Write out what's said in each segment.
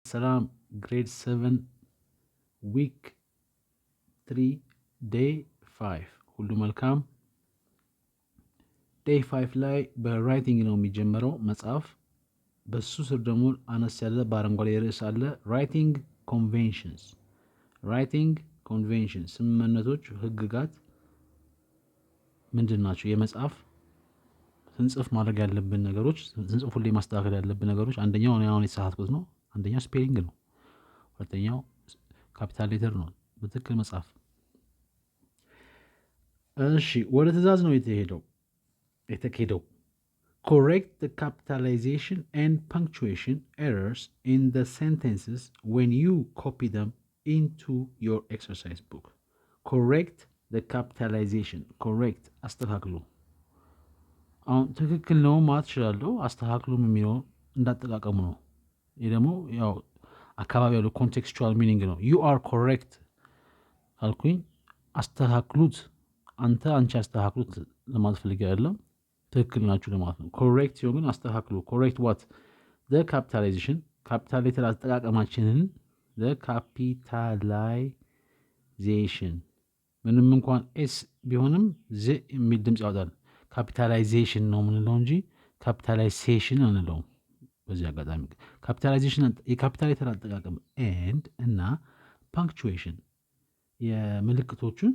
ሰላም ግሬድ 7 ዊክ 3 ዴይ 5 ሁሉ መልካም። ዴይ 5 ላይ በራይቲንግ ነው የሚጀመረው መጽሐፍ። በሱ ስር ደግሞ አነስ ያለ በአረንጓዴ ርዕስ አለ ራይቲንግ ኮንቬንሽንስ። ራይቲንግ ኮንቬንሽንስ ስምምነቶች፣ ህግጋት ምንድን ናቸው? የመጽሐፍ ስንጽፍ ማድረግ ያለብን ነገሮች፣ ስንጽፍ ሁሌ ማስተካከል ያለብን ነገሮች። አንደኛው አሁን የተሳሳትኩት ነው። አንደኛው ስፔሊንግ ነው። ሁለተኛው ካፒታል ሌተር ነው። በትክክል መጽሐፍ። እሺ ወደ ትእዛዝ ነው የተካሄደው። correct the capitalization and punctuation errors in the sentences when you copy them into your exercise book. correct the capitalization correct አስተካክሉ። አሁን ትክክል ነው ማለት እችላለሁ። አስተካክሉም የሚለው እንዳጠቃቀሙ ነው። ይህ ደግሞ ያው አካባቢ ያለው ኮንቴክስቹዋል ሚኒንግ ነው። ዩ አር ኮሬክት አልኩኝ፣ አስተካክሉት፣ አንቺ አስተካክሉት ለማለት ፈልጌ አይደለም፣ ትክክል ናችሁ ለማለት ነው። ኮሬክት ሲሆን ግን አስተካክሉ። ኮሬክት ዋት ካፒታላይዜሽን፣ ካፒታል ሌተር አጠቃቀማችንን፣ ካፒታላይዜሽን ምንም እንኳን ኤስ ቢሆንም ዝ የሚል ድምፅ ያወጣል። ካፒታላይዜሽን ነው የምንለው እንጂ ካፒታላይዜሽን አንለውም። በዚህ አጋጣሚ ካፒታላይዜሽን የካፒታል ሌተር አጠቃቀም ኤንድ እና ፓንክቹዌሽን የምልክቶቹን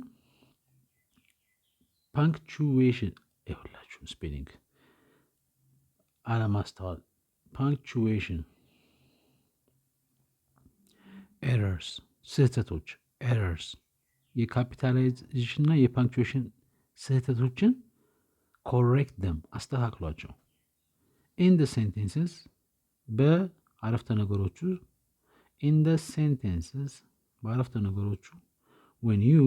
ፓንክቹዌሽን ይኸውላችሁ ስፔሊንግ አለማስተዋል። ፓንክቹዌሽን ኤረርስ ስህተቶች፣ ኤረርስ የካፒታላይዜሽን እና የፓንክቹዌሽን ስህተቶችን ኮሬክት ደም አስተካክሏቸው። ኢን ደ ሴንቴንስስ በአረፍተ ነገሮቹ፣ ኢን ደ ሴንቴንስስ በአረፍተ ነገሮቹ፣ ዌን ዩ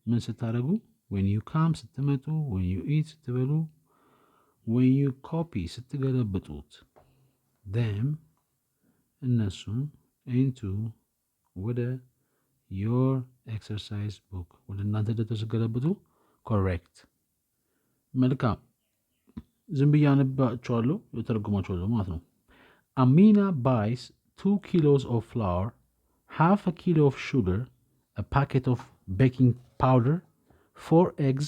ምን ስታደርጉ፣ ዌን ዩ ካም ስትመጡ፣ ዌን ዩ ኢት ስትበሉ፣ ዌን ዩ ኮፒ ስትገለብጡት፣ ደም እነሱን ኢንቱ ወደ ዮር ኤክሰርሳይዝ ቡክ ወደ እናንተ ደብተር ስትገለብጡ ኮሬክት። መልካም ዝም ብዬ አነባቸዋለሁ፣ የተረጉማቸዋለሁ ማለት ነው። አሚና ባይስ 2 kilos of flour, half a kilo of sugar, a packet of baking powder, 4 eggs,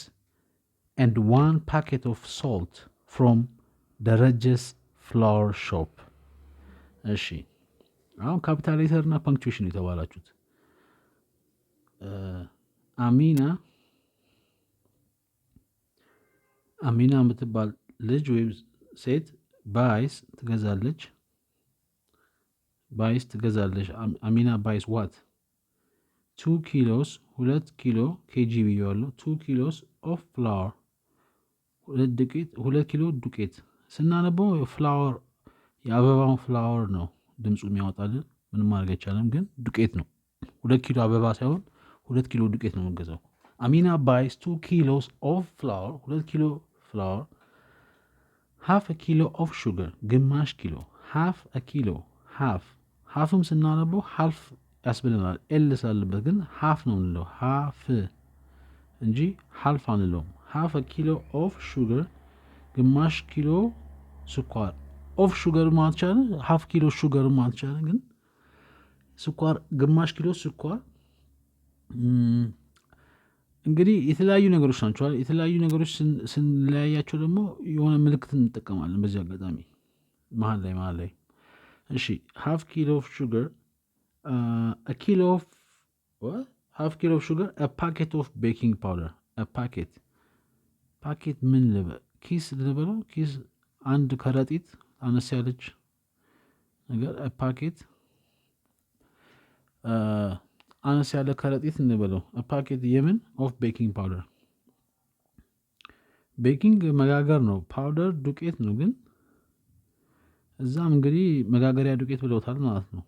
and 1 packet of salt from ደረጀስ flour shop። እሺ አሁን ካፒታል ሌተር እና ፓንክቹዌሽን የተባላችሁት አሚና የምትባል ልጅ ወይም ሴት ባይስ ትገዛለች። አሚና ባይስ ዋት 2 kilos 2 ኪሎ ኬጂ ብያለሁ። 2 kilos ኦፍ ፍላወር 2 ኪሎ ዱቄት። ስናነበው ፍላወር የአበባውን ፍላወር ነው ድምፁ የሚያወጣልን። ምንም ማድረግ አይቻልም፣ ግን ዱቄት ነው። 2 ኪሎ አበባ ሳይሆን 2 ኪሎ ዱቄት ነው የምገዛው። አሚና ባይስ 2 kilos ኦፍ ፍላወር 2 ኪሎ ፍላወር፣ ሃፍ ኪሎ ኦፍ ሹገር ግማሽ ኪሎ፣ ሃፍ ኪሎ ሃፍም ስናነበው ሃልፍ ያስብለናል። ኤል ስላለበት ግን ሃፍ ነው እንለው፣ ሃፍ እንጂ ሃልፍ አንለውም። ሃፍ ኪሎ ኦፍ ሹገር ግማሽ ኪሎ ስኳር። ኦፍ ሹገር ማለት ቻለ፣ ሃፍ ኪሎ ሹገር ማለት ቻለ፣ ግን ስኳር ግማሽ ኪሎ ስኳር። እንግዲህ የተለያዩ ነገሮች ናቸዋል። የተለያዩ ነገሮች ስንለያያቸው ደግሞ የሆነ ምልክት እንጠቀማለን። በዚህ አጋጣሚ መሀል ላይ እሺ ሃፍ ኪሎ ኦፍ ሹገር ሃፍ ኪሎ ኦፍ ሹገር ፓኬት ኦፍ ቤኪንግ ፓውደር። ፓኬት ምን ልበል? ኪስ ልበለው? ኪስ አንድ ከረጢት አነስ ያለች ነገር ፓኬት፣ አነስ ያለ ከረጢት እንበለው። ፓኬት የምን ኦፍ ቤኪንግ ፓውደር። ቤኪንግ መጋገር ነው፣ ፓውደር ዱቄት ነው። ግን እዛም እንግዲህ መጋገሪያ ዱቄት ብለውታል ማለት ነው።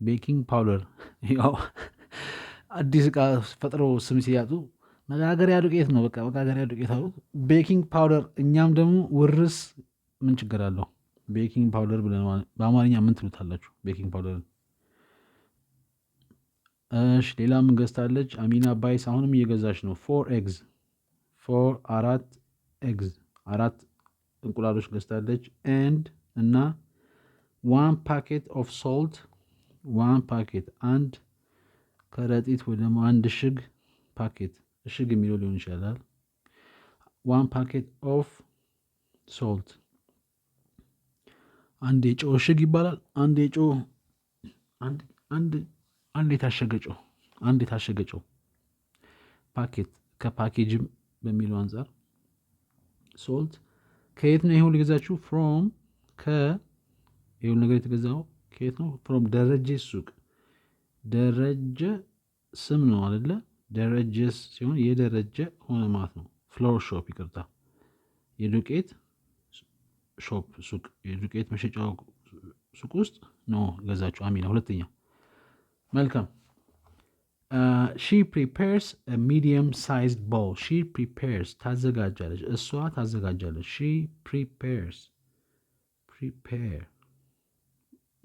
ቤኪንግ ፓውደር ያው አዲስ እቃ ፈጥረው ስም ሲያጡ መጋገሪያ ዱቄት ነው፣ በቃ መጋገሪያ ዱቄት አሉ። ቤኪንግ ፓውደር። እኛም ደግሞ ውርስ ምን ችግር አለው? ቤኪንግ ፓውደር ብለን በአማርኛ ምን ትሉታላችሁ? ቤኪንግ ፓውደር። እሺ ሌላ ምን ገዝታለች? አሚና ባይስ አሁንም እየገዛች ነው። 4 eggs 4 eggs 4 እንቁላሎች ገዝታለች። ኤንድ እና 1 packet of salt 1 packet አንድ ከረጢት ወይ ደግሞ አንድ እሽግ ፓኬት እሽግ የሚለው ሊሆን ይችላል 1 packet of salt አንድ የጨው እሽግ ይባላል አንድ የጨው አንድ የታሸገ ጨው ፓኬት ከፓኬጅም በሚለው አንፃር ሶልት ከየት ነው ይሄው ልገዛችሁ from ይሄው ነገር የተገዛው ከየት ነው from ደረጀ ሱቅ ደረጀ ስም ነው አይደለ ደረጀስ ሲሆን የደረጀ ሆነ ማለት ነው ፍሎር ሾፕ ይቅርታ የዱቄት ሾፕ ሱቅ የዱቄት መሸጫው ሱቅ ውስጥ ነው ገዛችሁ አሚና ሁለተኛ መልካም she prepares a medium sized bowl she prepares ታዘጋጃለች እሷ ታዘጋጃለች she prepares prepare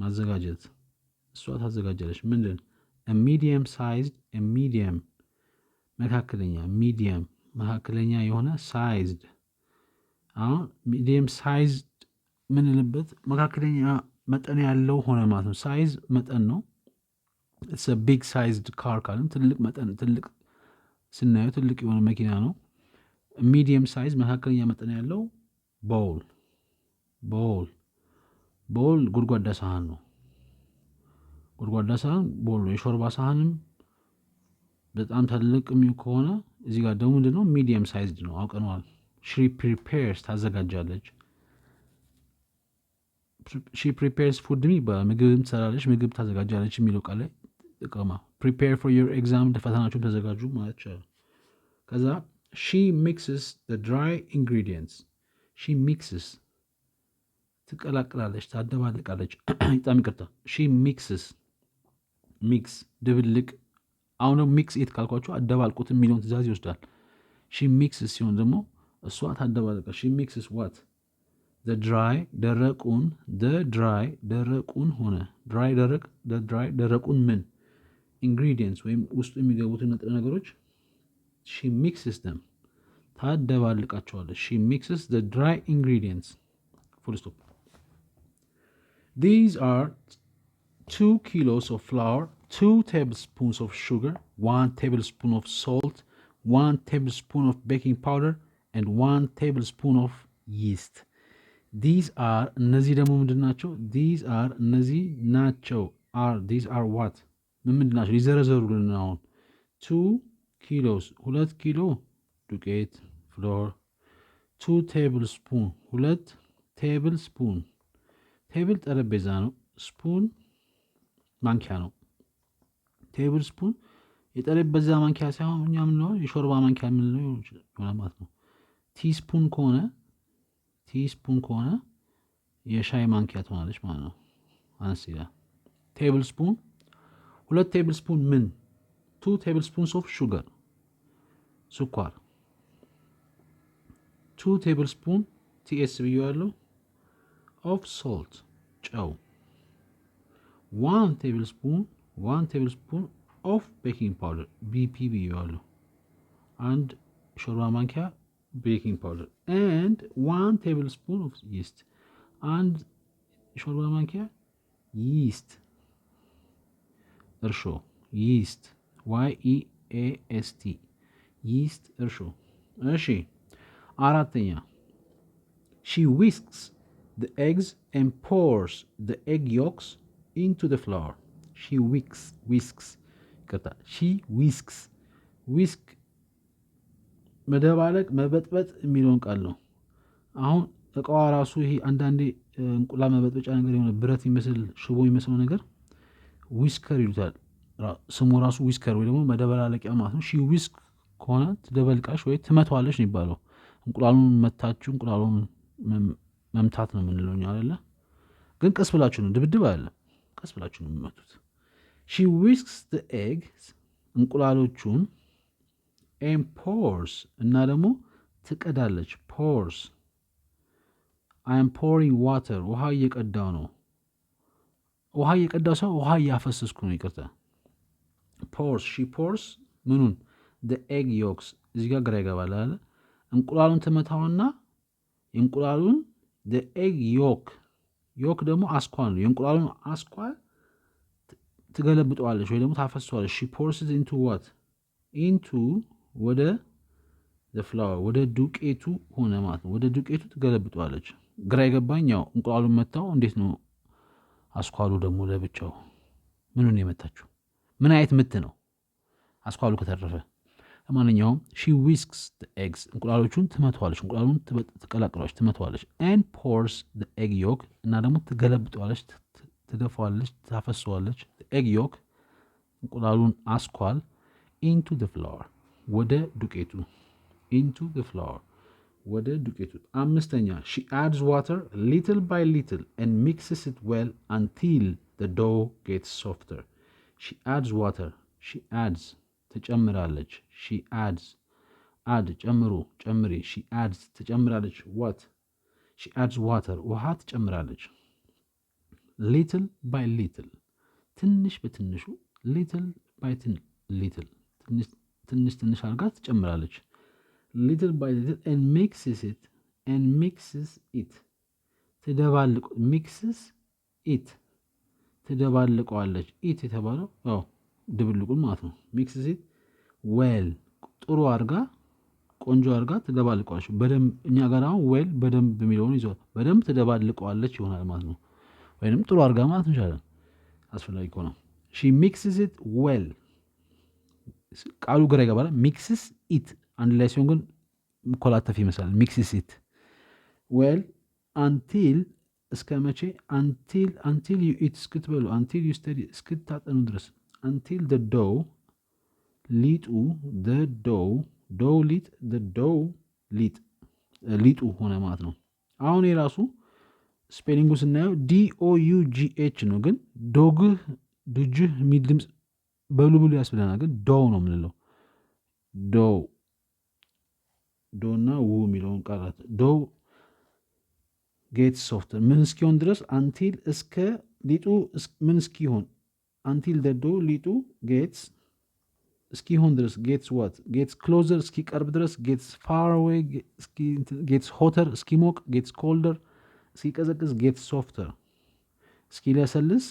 ማዘጋጀት እሷ ታዘጋጃለች ምንድን a medium መካከለኛ የሆነ sized አሁን medium sized ምን ልበት መካከለኛ መጠን ያለው ሆነ ማለት ነው ሳይዝ መጠን ነው it's a big sized car ካልን ትልቅ መጠን ትልቅ ስናየው ትልቅ የሆነ መኪና ነው medium size መካከለኛ መጠን ያለው bowl ጉድጓዳ ሳህን ነው ጉድጓዳ ሳህን ቦል ነው የሾርባ ሳህንም በጣም ትልቅ ከሆነ እዚህ ጋር ደግሞ ምንድነው medium sized ነው አውቀነዋል she prepares ታዘጋጃለች she prepares food ምግብም ትሰራለች ምግብ ታዘጋጃለች የሚለው ቃል ላይ ጥቅማ prepare for your exam ለፈተናችሁ ተዘጋጁ ማለት ነው ከዛ she mixes the dry ingredients she mixes ትቀላቅላለች ታደባልቃለች በጣም ይቅርታ she mix ድብልቅ አሁን ሚክስ ኢት ካልኳችሁ አደባልቁት የሚለውን ትእዛዝ ይወስዳል she mixes ሲሆን ደግሞ እሷ ታደባልቃለች she mixes what the dry ደረቁን ሆነ ደረቁን ምን ingredients ወይም ውስጡ የሚገቡትን ንጥረ ነገሮች she mixes them ታደባልቃቸዋለች she mixes the dry ingredients full stop these are 2 kilos of flour 2 tablespoons of sugar 1 tablespoon of salt 1 tablespoon of baking powder and 1 tablespoon of yeast these are እነዚህ ደግሞ ምንድናቸው these are እነዚህ ናቸው these are what ምንድናቸው ሊዘረዘሩልን አሁን 2 kilos 2 ኪሎ ዱቄት ፍሎር 2 tablespoon 2 tablespoon ቴብል ጠረጴዛ ነው ስፑን ማንኪያ ነው ቴብል ስፑን የጠረጴዛ ማንኪያ ሳይሆን እኛ ምንለው የሾርባ ማንኪያ ምንለው ማለት ነው ቲስፑን ከሆነ የሻይ ማንኪያ ትሆናለች ማለት ነው አንሲያ ቴብል ስፑን 2 ቴብል ስፑን ምን 2 ቴብል ስፑንስ ኦፍ ሹገር ስኳር 2 ቴብል ስፑን ቲኤስ ብያለሁ of salt ጨው 1 tablespoon of baking powder BP ብያለሁ አንድ ሾርባ ማንኪያ baking powder and 1 tablespoon of yeast አንድ ሾርባ ማንኪያ yeast እርሾ yeast YEAST yeast እርሾ እሺ አራተኛ she whisks the eggs and pours the egg yolks into the flour she whisks መደባለቅ መበጥበጥ የሚለውን ቃል ነው አሁን እቃዋ ራሱ ይሄ አንዳንዴ እንቁላል መበጥበጫ ነገር የሆነ ብረት ይመስል ሽቦ ይመስል ነገር ዊስከር ይሉታል ስሙ ራሱ ዊስከር ወይ ደግሞ መደባለቂያ ማለት ነው she whisk ከሆነ ትደበልቃሽ ወይ ትመታዋለሽ ነው የሚባለው እንቁላሉን መታችሁ እንቁላሉን መምታት ነው የምንለው አይደለ ግን ቀስ ብላችሁ ነው ድብድብ አይደለም ቀስ ብላችሁ ነው የምትመቱት she whisks the eggs እንቁላሎቹን and pours እና ደግሞ ትቀዳለች pours I am pouring water ውሃ እየቀዳው ነው ውሃ እየቀዳው ሰው ውሃ እያፈሰስኩ ነው ይቅርታ she pours ምኑን the egg yolks እዚህ ጋር ግራ ይገባል አይደል እንቁላሉን ትመታውና እንቁላሉን the egg yolk ደግሞ አስኳል ነው የእንቁላሉን አስኳል ትገለብጠዋለች ወይ ደግሞ ታፈሰዋለች። ሺ ፖርስ ኢንቱ ዋት ኢንቱ ወደ ፍላወር ወደ ዱቄቱ ሆነ ማለት ነው። ወደ ዱቄቱ ትገለብጠዋለች። ግራ የገባኝ ያው እንቁላሉን መታው እንዴት ነው አስኳሉ ደግሞ ለብቻው ምኑን የመታችው? ምን አይነት ምት ነው አስኳሉ ከተረፈ? ለማንኛውም ሺ ዊስክስ ኤግስ እንቁላሎቹን ትመተዋለች። እንቁላሉን ትቀላቅለዋለች፣ ትመተዋለች። ኤንድ ፖርስ ኤግ ዮክ እና ደግሞ ትገለብጠዋለች፣ ትደፋዋለች፣ ታፈሰዋለች። ኤግ ዮክ እንቁላሉን አስኳል ኢንቱ ፍላወር ወደ ዱቄቱ ኢንቱ ፍላወር ወደ ዱቄቱ። አምስተኛ ሺ አድስ ዋተር ሊትል ባይ ሊትል ኤንድ ሚክስስ ኢት ዌል አንቲል the dough gets softer. She adds water. She adds ትጨምራለች። she adds add ጨምሩ ጨምሪ። she adds ትጨምራለች what she adds water ውሃ ትጨምራለች። little by little ትንሽ በትንሹ little by little ትንሽ ትንሽ አድርጋ ትጨምራለች። little by little and mixes it ትደባልቁ mixes it ትደባልቀዋለች። ኢት የተባለው ያው ድብልቁን ማለት ነው። ሚክስስ ኢት ዌል ጥሩ አድርጋ ቆንጆ አድርጋ ትደባልቀዋለች። በደንብ እኛ ጋር አሁን ዌል በደንብ የሚለውን ይዘዋል። በደንብ ትደባልቀዋለች ይሆናል ማለት ነው። ወይንም ጥሩ አድርጋ ማለት እንችላለን አስፈላጊ ከሆነ። ሺ ሚክስስ ኢት ዌል ቃሉ ግራ ይገባል። ሚክስስ ኢት አንድ ላይ ሲሆን ግን ኮላተፍ ይመስላል። ሚክስስ ኢት ዌል አንቲል እስከ መቼ? አንቲል ዩ ኢት እስክትበሉ፣ አንቲል ዩ ስተዲ እስክታጠኑ ድረስ። አንቲል ደ ዶው ሊጡ ዶው ሊጥ ሊጡ ሆነ ማለት ነው። አሁን የራሱ ስፔሊንጉ ስናየው DOUGH ነው፣ ግን ዶግህ ዱጅህ የሚል ድምፅ በሉ ብሉ ያስብለናል። ግን ዶው ነው የምንለው። ዶ እና ው የሚለውን ቃላት ዶው ጌትስ ሶፍተር ምን እስኪሆን ድረስ አንቲል እስከ ሊጡ ምን እስኪሆን አንቲል ደዶ ሊጡ ጌትስ እስኪሆን ድረስ ጌትስ ዋት ጌትስ ክሎዘር እስኪቀርብ ድረስ ጌትስ ፋር አዌይ ጌትስ ሆተር እስኪሞቅ ጌትስ ኮልደር እስኪቀዘቅዝ ጌትስ ሶፍተር እስኪለሰልስ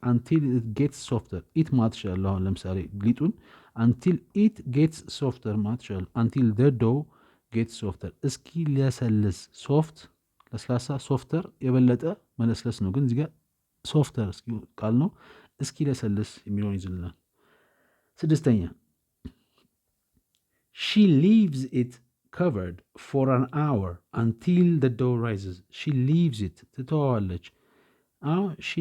አንቲል ኢት ጌትስ ሶፍተር ኢት ማለት ይችላል። አሁን ለምሳሌ ሊጡን አንቲል ኢት ጌትስ ሶፍተር ማለት ይችላል። አንቲል ደዶ ጌትስ ሶፍተር እስኪለሰልስ ሶፍት ለስላሳ ሶፍተር የበለጠ መለስለስ ነው። ግን እዚህ ጋር ሶፍተር ቃል ነው። እስኪ ለሰልስ የሚለውን ይዝልናል። ስድስተኛ she leaves it covered for an hour until the dough rises. she leaves it ትተዋለች። አሁን she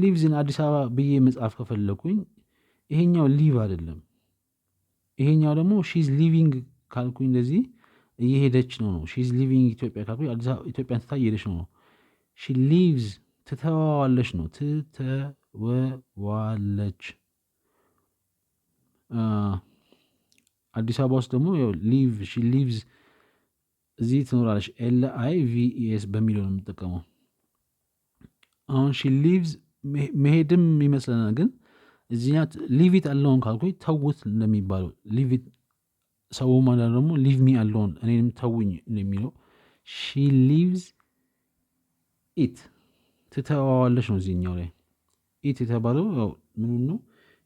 lives in አዲስ አበባ ብዬ መጽሐፍ ከፈለኩኝ ይሄኛው ሊቭ አይደለም። ይሄኛው ደግሞ she's living ካልኩኝ እንደዚህ እየሄደች ነው። ሺዝ ሊቪንግ ኢትዮጵያ ካልኩኝ አዲስ አበባ ኢትዮጵያን ትታ እየሄደች ነው። ሺ ሊቭዝ ትተዋለች ነው። ትተወዋለች። አዲስ አበባ ውስጥ ደግሞ ሊቭ ሺ ሊቭዝ እዚህ ትኖራለች። LIVES በሚለው ነው የምጠቀመው። አሁን ሺ ሊቭዝ መሄድም ይመስለናል። ግን እዚያ ሊቪት አለውን ካልኩኝ ተውት እንደሚባለው ሊቪት ሰው ማለት ደግሞ ሊቭ ሚ አለውን እኔንም ተውኝ የሚለው ሺ ሊቭዝ ኢት ትተዋዋለች ነው። እዚህኛው ላይ ኢት የተባለው ምኑን ነው?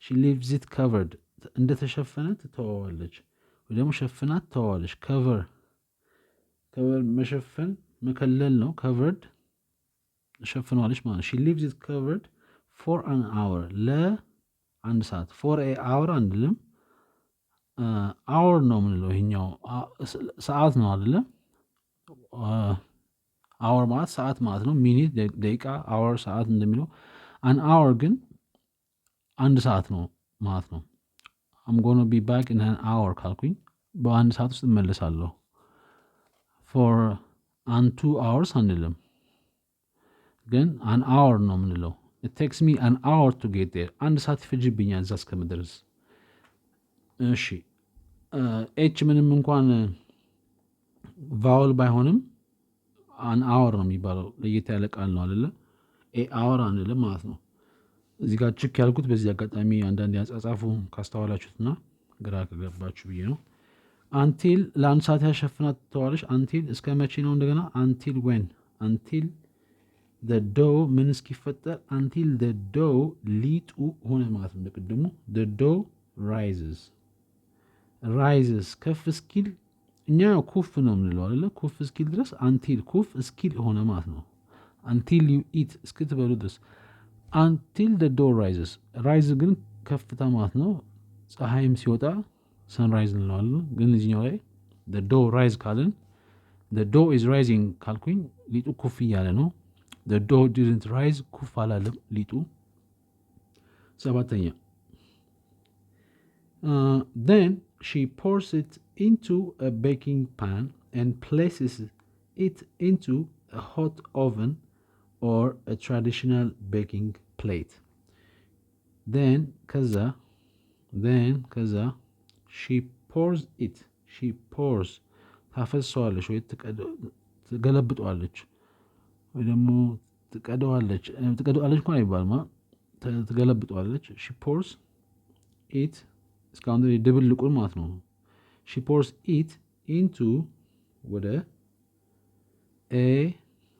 ሺ ሊቭዝ ኢት ከቨርድ እንደተሸፈነ ትተዋዋለች፣ ወይ ደግሞ ሸፍና ትተዋዋለች። ከቨር መሸፈን መከለል ነው። ከቨርድ ሸፍነዋለች ማለት ነው። ሺ ሊቭዝ ኢት ከቨርድ ፎር አን አወር ለአንድ ሰዓት። ፎር አወር አንልም አወር ነው የምንለው። ይሄኛው ሰዓት ነው አይደለም? አወር ማለት ሰዓት ማለት ነው። ሚኒት ደቂቃ፣ አወር ሰዓት እንደሚለው። አን አወር ግን አንድ ሰዓት ነው ማለት ነው። አም ጎና ቢ ባክ ኢን አን አወር ካልኩኝ በአንድ ሰዓት ውስጥ እመለሳለሁ። ፎር አን 2 hours አንልም፣ ግን አን አወር ነው የምንለው። ኢት ቴክስ ሚ አን አወር ቱ ጌት ዴር አንድ ሰዓት ይፈጅብኛል እዛ እስከምደርስ። እሺ ኤች ምንም እንኳን ቫውል ባይሆንም አን አወር ነው የሚባለው። ለየት ያለ ቃል ነው አይደለ? አወር አንልም ማለት ነው። እዚህ ጋር ችክ ያልኩት በዚህ አጋጣሚ አንዳንድ ያጻጻፉ ካስተዋላችሁትና ግራ ከገባችሁ ብዬ ነው። አንቲል ለአንድ ሰዓት ያሸፍናት ትተዋለች። አንቲል እስከ መቼ ነው? እንደገና አንቲል ዌን አንቲል the dough ምን እስኪፈጠር until the dough ሊጡ ሆነ ማለት ነው። እንደቅድሙ the dough rises ከፍ እስኪል እኛ ኩፍ ነው የምንለው አይደለ? ኩፍ እስኪል ድረስ until ኩፍ እስኪል ሆነ ማለት ነው። until you eat እስክትበሉ ድረስ until the dough rises rise ግን ከፍታ ማለት ነው። ፀሐይም ሲወጣ ሰንራይዝ እንለዋለን። ግን እዚህኛው ላይ the dough rise ካልን the dough is rising ካልኩኝ ሊጡ ኩፍ እያለ ነው። the dough didn't rise ኩፍ አላለም ሊጡ። ሰባተኛ then she pours it into a baking pan and places it into a hot oven or a traditional baking plate. then ከዛ she pours ታፈሰዋለች ወይ ትገለብጠዋለች ወይ ደግሞ ትቀደዋለች እንኳን አይባልም ትገለብጠዋለች። she pours it እስካሁን ድብልቁን ማለት ነው። she pours it into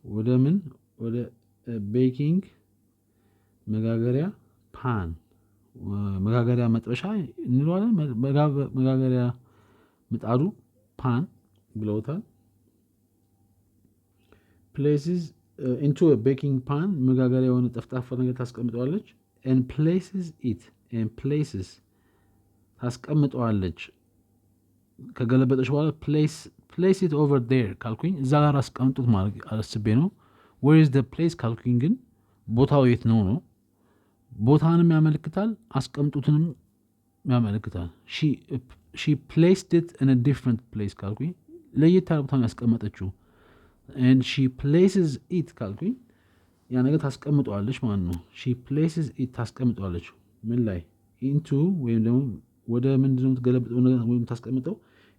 ወደ ምን ወደ ቤኪንግ መጋገሪያ ፓን መጋገሪያ መጥበሻ እንለዋለን። መጋገሪያ ምጣዱ ፓን ብለውታል። places into a baking pan መጋገሪያ የሆነ ጠፍጣፋ ነገር ታስቀምጠዋለች። and places ታስቀምጠዋለች። ከገለበጠች በኋላ place it over there ካልኩኝ እዛ ጋር አስቀምጡት ማለት አስቤ ነው። where is the place ካልኩኝ ግን ቦታው የት ነው ነው። ቦታንም ያመለክታል አስቀምጡትንም ያመለክታል። she placed it in a different place ካልኩኝ ለየት ያለ ቦታ ያስቀመጠችው። and she places it ካልኩኝ ያ ነገር ታስቀምጠዋለች ማለት ነው። she places it ታስቀምጠዋለች ምን ላይ into ወይም ደግሞ ወደ ምንድነው የምትገለብጠው ነገር ወይም ታስቀምጠው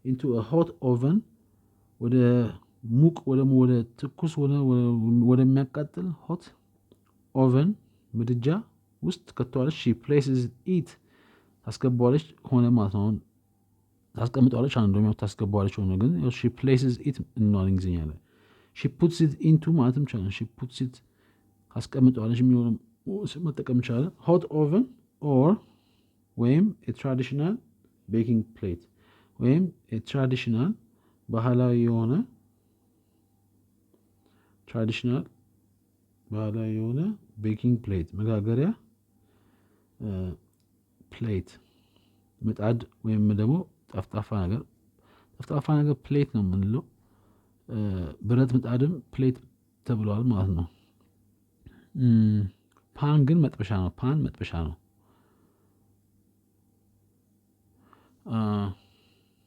into a hot oven ወደ ሙቅ ወደ ትኩስ ወደሚያቃጥል hot oven ምድጃ ውስጥ ከተዋለች። she places it ታስገባዋለች ሆነ ማለት ነው። ታስቀምጠዋለች አንዱ ነው ታስገባዋለች ሆነ ግን she places it ነው እንግሊዝኛ ላይ she puts it into ማለትም ይችላል። she puts it ታስቀምጠዋለች የሚሆነው መጠቀም ይችላል። hot oven or ወይም a traditional baking plate ወይም a traditional ባህላዊ የሆነ ቤኪንግ ፕሌት መጋገሪያ ፕሌት ምጣድ ወይም ደግሞ ጠፍጣፋ ነገር ፕሌት ነው የምንለው። ብረት ምጣድም ፕሌት ተብሏል ማለት ነው። ፓን ግን መጥበሻ ነው።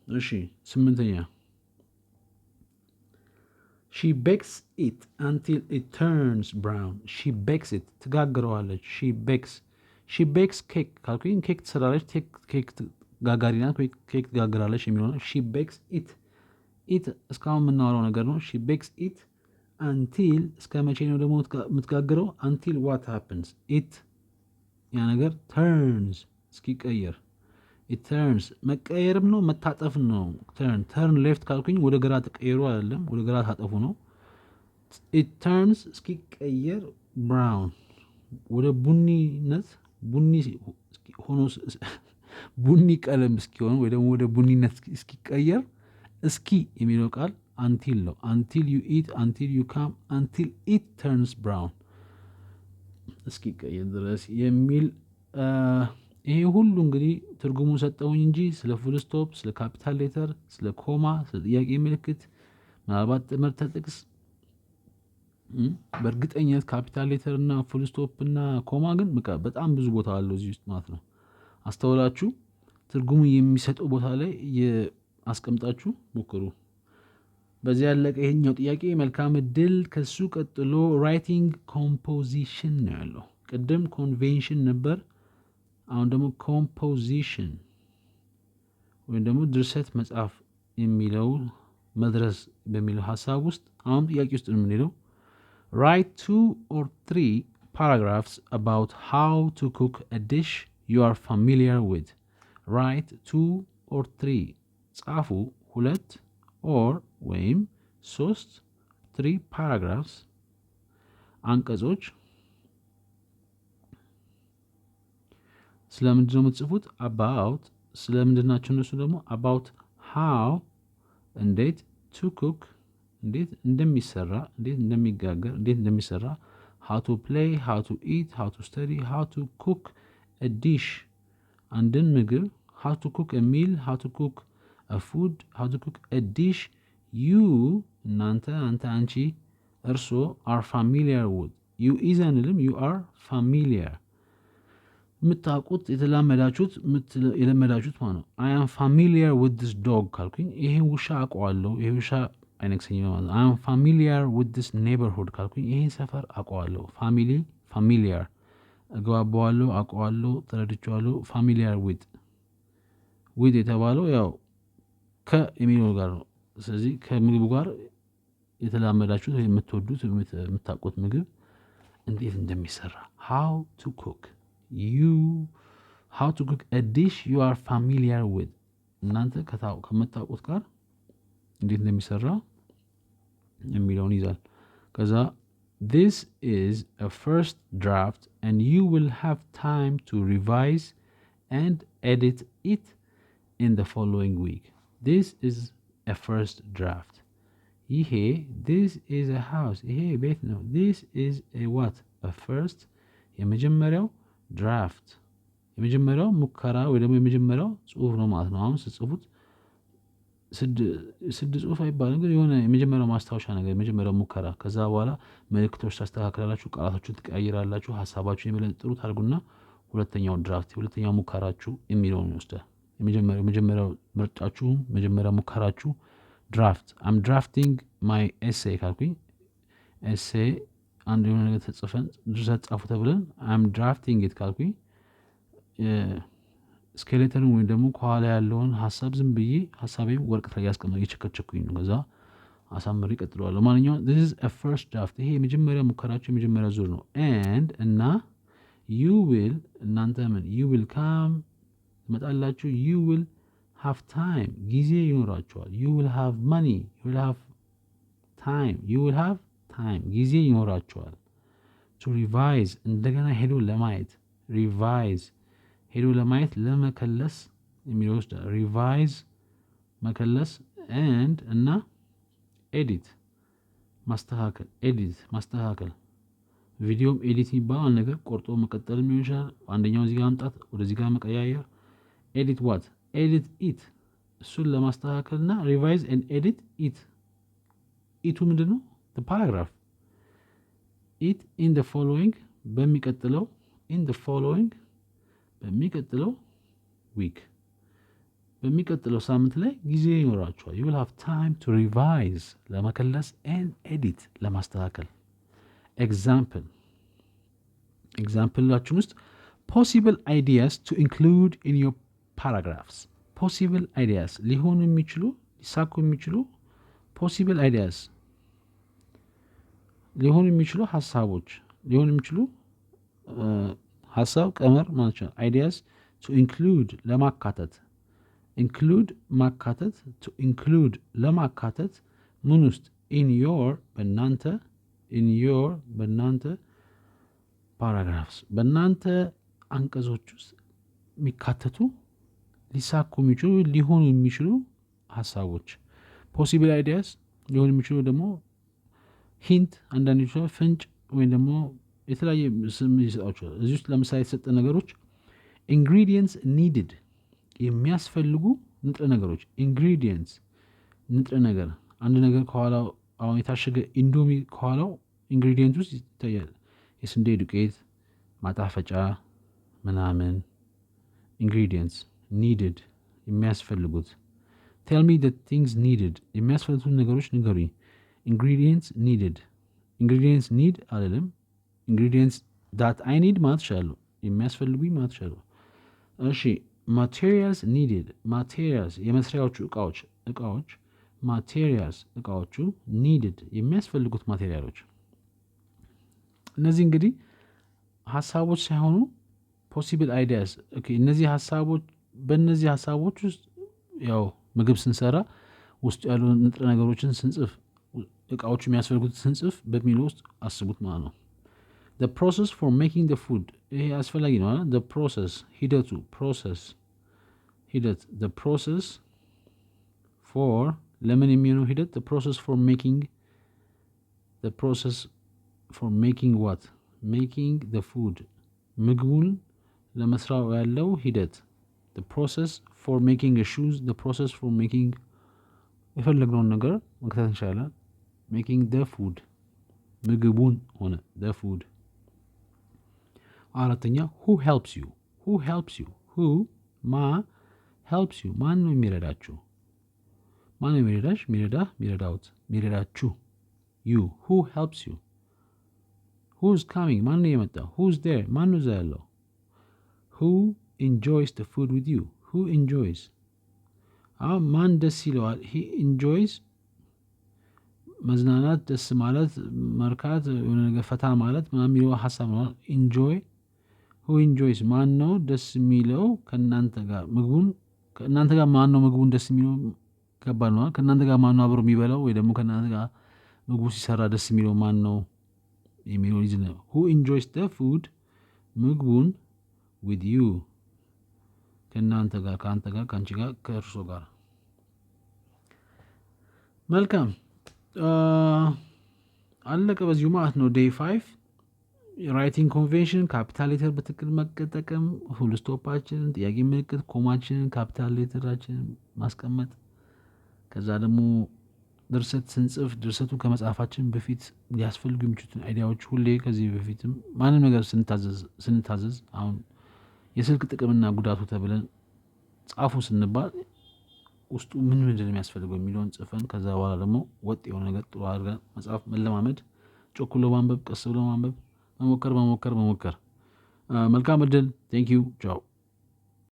እሺ ስምንተኛ she bakes it until it turns brown. she bakes it ትጋግረዋለች። she bakes cake ካልኩኝ ኬክ ትሰራለች። ኬክ ጋጋሪ ናት ወይ ኬክ ትጋግራለች የሚሆነው she bakes it እስካሁን የምናወራው ነገር ነው። she bakes it until እስከ መቼ ነው ደግሞ የምትጋግረው? until what happens it ያ ነገር turns እስኪቀየር it turns መቀየርም ነው መታጠፍ ነው። turn left ካልኩኝ ወደ ግራ ተቀየሩ አይደለም ወደ ግራ ታጠፉ ነው። it turns እስኪቀየር brown ወደ ቡኒነት ሆኖ ቡኒ ቀለም እስኪሆን ወይ ደግሞ ወደ ቡኒነት እስኪቀየር እስኪ የሚለው ቃል until ነው። until you eat until you come until it turns brown እስኪቀየር ድረስ የሚል ይሄ ሁሉ እንግዲህ ትርጉሙ ሰጠውኝ እንጂ ስለ ፉል ስቶፕ ስለ ካፒታል ሌተር ስለ ኮማ ስለ ጥያቄ ምልክት ምናልባት ትምህርት ጥቅስ በእርግጠኝነት ካፒታል ሌተር እና ፉል ስቶፕ እና ኮማ ግን በጣም ብዙ ቦታ አለው እዚህ ውስጥ ማለት ነው። አስተውላችሁ ትርጉሙ የሚሰጠው ቦታ ላይ አስቀምጣችሁ ሞክሩ። በዚህ ያለቀ ይሄኛው ጥያቄ። መልካም እድል። ከሱ ቀጥሎ ራይቲንግ ኮምፖዚሽን ነው ያለው። ቅድም ኮንቬንሽን ነበር፣ አሁን ደግሞ ኮምፖዚሽን ወይም ደግሞ ድርሰት መጽሐፍ የሚለው መድረስ በሚለው ሀሳብ ውስጥ አሁን ጥያቄ ውስጥ ነው የምንሄደው። write 2 or 3 paragraphs about how to cook a dish you are familiar with. write 2 or 3 ጻፉ 2 or ወይም 3 paragraphs አንቀጾች ስለምንድን ነው የምትጽፉት? about ስለምንድን ናቸው እነሱ ደግሞ about how እንዴት to cook እንዴት እንደሚሰራ እንዴት እንደሚጋገር እንዴት እንደሚሰራ how to play how to eat how to study how to cook a dish አንድን ምግብ how to cook a meal how to cook a food how to cook a dish you እናንተ አንተ አንቺ እርሶ are familiar with you is አንልም you are familiar የምታውቁት የተላመዳችሁት የለመዳችሁት ማለት ነው። I am familiar with this dog ካልኩኝ ይሄን ውሻ አውቀዋለሁ ይሄ ውሻ አይነክሰኝም ማለት ነው። I am familiar with this neighborhood ካልኩኝ ይሄን ሰፈር አውቀዋለሁ familiar እግባባዋለሁ አውቀዋለሁ ተረድቼዋለሁ familiar with የተባለው ያው ከሚለው ጋር ነው። ስለዚህ ከምግቡ ጋር የተላመዳችሁት የምትወዱት የምታውቁት ምግብ እንዴት እንደሚሰራ how to cook how to cook a dish you are familiar with እናንተ ከምታውቁት ጋር እንዴት እንደሚሰራ የሚለውን ይዛል። ከዛ this is a first draft and you will have time to revise and edit it in the following week. This is a first draft. ይሄ this is a house ይሄ ቤት ነው። this is a what? a first የመጀመሪያው ድራፍት የመጀመሪያው ሙከራ ወይ ደግሞ የመጀመሪያው ጽሁፍ ነው ማለት ነው። አሁን ስትጽፉት ስድ ጽሁፍ አይባልም ግን የሆነ የመጀመሪያው ማስታወሻ ነገር የመጀመሪያው ሙከራ ከዛ በኋላ መልእክቶች ታስተካክላላችሁ ቃላቶችን ትቀያይራላችሁ ሀሳባችሁን የመለጥሩት አድርጉና ሁለተኛው ድራፍት የሁለተኛው ሙከራችሁ የሚለውን ይወስዳል። የመጀመሪያው ምርጫችሁ መጀመሪያው ሙከራችሁ ድራፍት I'm drafting my essay ካልኩኝ essay አንድ የሆነ ነገር ተጽፈን ድርሰት ጻፉ ተብለን I'm drafting it ካልኩኝ ስኬሌተርን ወይም ደግሞ ከኋላ ያለውን ሀሳብ ዝም ብዬ ሀሳቤን ወረቀት ላይ ያስቀምጥ እየቸከቸኩኝ ነው። ከዛ አሳምሬ እቀጥለዋለሁ። ማንኛውም this is a first draft ይሄ የመጀመሪያ ሙከራችሁ የመጀመሪያ ዙር ነው። and እና you will እናንተ ምን you will come ትመጣላችሁ you will have time ጊዜ ይኖራችኋል you will have money you will have time ጊዜ ይኖራችኋል to revise እንደገና ሄዶ ለማየት revise ሄዶ ለማየት ለመከለስ የሚለው revise መከለስ and እና edit ማስተካከል ቪዲዮም ኤዲት የሚባለው ነገር ቆርጦ መቀጠልም ሊሆን ይችላል። አንደኛው እዚህ ጋር ማምጣት ወደዚህ ጋር መቀያየር edit it እሱን ለማስተካከልና revise and edit it ኢቱ ምንድነው? the paragraph it in the following በሚቀጥለው week በሚቀጥለው ሳምንት ላይ ጊዜ ይኖራችኋል you will have time to revise ለመከለስ and edit ለማስተካከል exampleላችን ውስጥ possible ideas to include in your paragraphs possible ideas ሊሆኑ የሚችሉ ሊሳኩ የሚችሉ possible ideas ሊሆኑ የሚችሉ ሀሳቦች ሊሆኑ የሚችሉ ሀሳብ ቀመር ማለት ነው። ideas to include ለማካተት include ማካተት to include ለማካተት ምን ውስጥ in your በእናንተ paragraphs በእናንተ አንቀጾች ውስጥ የሚካተቱ ሊሳኩ የሚችሉ ሊሆኑ የሚችሉ ሀሳቦች possible ideas ሊሆኑ የሚችሉ ደግሞ ሂንት አንዳንዶቹ ፍንጭ ወይም ደግሞ የተለያየ ስም ይሰጣቸዋል። እዚህ ውስጥ ለምሳሌ የተሰጠ ነገሮች ingredients needed የሚያስፈልጉ ንጥረ ነገሮች ingredients ንጥረ ነገር አንድ ነገር ከኋላው አሁን የታሸገ ኢንዶሚ ከኋላው ኢንግሪዲየንት ውስጥ ይታያል። የስንዴ ዱቄት ማጣፈጫ ምናምን ingredients needed የሚያስፈልጉት tell me the things needed የሚያስፈልጉት ነገሮች ንገሩኝ። ingredients need አይደለም ingredients that I need ማለት ይችላሉ የሚያስፈልጉኝ ማለት ይችላሉ። እሺ materials needed የመስሪያዎቹ እቃዎች materials እቃዎቹ needed የሚያስፈልጉት ማቴሪያሎች እነዚህ እንግዲህ ሀሳቦች ሳይሆኑ possible ideas እነዚህ ሀሳቦች በእነዚህ ሀሳቦች ውስጥ ያው ምግብ ስንሰራ ውስጥ ያሉ ንጥረ ነገሮችን ስንጽፍ እቃዎቹ የሚያስፈልጉት ስንጽፍ በሚለው ውስጥ አስቡት ማለት ነው። the process for making the food ይሄ አስፈላጊ ነው አይደል? the process ሂደቱ ሂደት the process for ለምን የሚሆነው ሂደት the process for making what making the food ምግቡን ለመስራት ያለው ሂደት the process for making a shoes the process for making የፈለግነውን ነገር መክተት እንችላለን making the food ምግቡን ሆነ the food አራተኛ who helps you who ማ helps you ማን ነው የሚረዳችሁ ማን ነው የሚረዳሽ ሚረዳችሁ you who helps you who's coming ማን ነው የመጣው who's there ማን ነው እዛ ያለው who enjoys the food with you who enjoys ማን ደስ ይለዋል he enjoys መዝናናት ደስ ማለት መርካት የሆነ ነገር ፈታ ማለት ምናምን የሚለው ሀሳብ ነው enjoy who enjoys ማን ነው ደስ የሚለው ከእናንተ ጋር ምግቡን ከእናንተ ጋር ማን ነው ምግቡን ደስ የሚለው ከባድ ነው ከእናንተ ጋር ማን ነው አብሮ የሚበላው ወይ ደግሞ ከእናንተ ጋር ምግቡ ሲሰራ ደስ የሚለው ማን ነው የሚለው ልጅ ነው who enjoys the food ምግቡን with you ከእናንተ ጋር ከአንተ ጋር ከአንቺ ጋር ከእርሶ ጋር መልካም አለቀ በዚሁ ማለት ነው day 5 ራይቲንግ ኮንቬንሽን ካፒታል ሌተር በትክክል መጠቀም ፉል ስቶፓችንን ጥያቄ ምልክት ኮማችንን ካፒታል ሌተራችንን ማስቀመጥ ከዛ ደግሞ ድርሰት ስንጽፍ ድርሰቱ ከመጽሐፋችን በፊት ሊያስፈልጉ የሚችሉትን አይዲያዎች ሁሌ ከዚህ በፊትም ማንም ነገር ስንታዘዝ አሁን የስልክ ጥቅምና ጉዳቱ ተብለን ጻፉ ስንባል ውስጡ ምን ምንድን ነው የሚያስፈልገው የሚለውን ጽፈን ከዛ በኋላ ደግሞ ወጥ የሆነ ነገር ጥሩ አድርገን መጽሐፍ መለማመድ ጮክ ብሎ ማንበብ ቀስ ብሎ ማንበብ መሞከር መልካም እድል ቴንክ ዩ ቻው